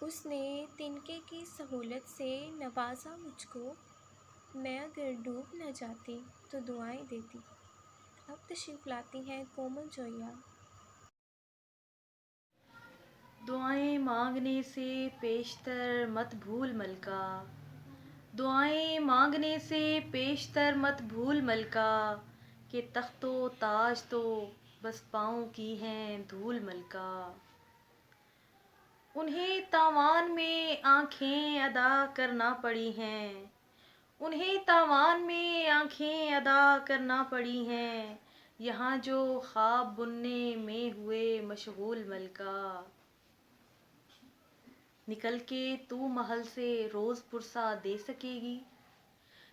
اس نے تنکے کی سہولت سے نوازا مجھ کو، میں اگر ڈوب نہ جاتی تو دعائیں دیتی۔ اب تشریف لاتی ہیں کومل جویا۔ دعائیں مانگنے سے پیشتر مت بھول ملکہ، دعائیں مانگنے سے پیشتر مت بھول ملکہ، کہ تخت و تاج تو بس پاؤں کی ہیں دھول ملکہ۔ انہیں تاوان میں آنکھیں ادا کرنا پڑی ہیں، انہیں تاوان میں آنکھیں ادا کرنا پڑی ہیں، یہاں جو خواب بننے میں ہوئے مشغول ملکہ۔ نکل کے تو محل سے روز پرسہ دے سکے گی،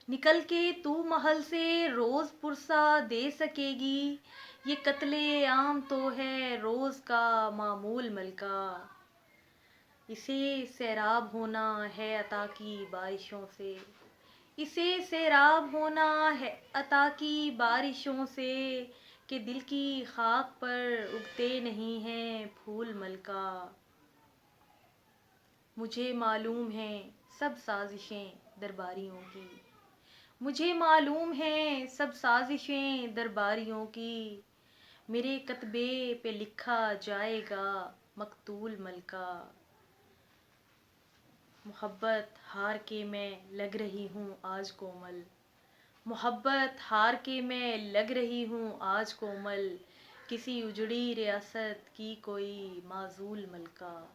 نکل کے تو محل سے روز پرسہ دے سکے گی، یہ قتل عام تو ہے روز کا معمول ملکہ۔ اسے سیراب ہونا ہے عطا کی بارشوں سے، اسے سیراب ہونا ہے عطا کی بارشوں سے، کہ دل کی خاک پر اگتے نہیں ہیں پھول ملکہ۔ مجھے معلوم ہیں سب سازشیں درباریوں کی، مجھے معلوم ہیں سب سازشیں درباریوں کی، میرے کتبے پہ لکھا جائے گا مقتول ملکہ۔ محبت ہار کے میں لگ رہی ہوں آج کومل، محبت ہار کے میں لگ رہی ہوں آج کومل، کسی اجڑی ریاست کی کوئی معزول ملکہ۔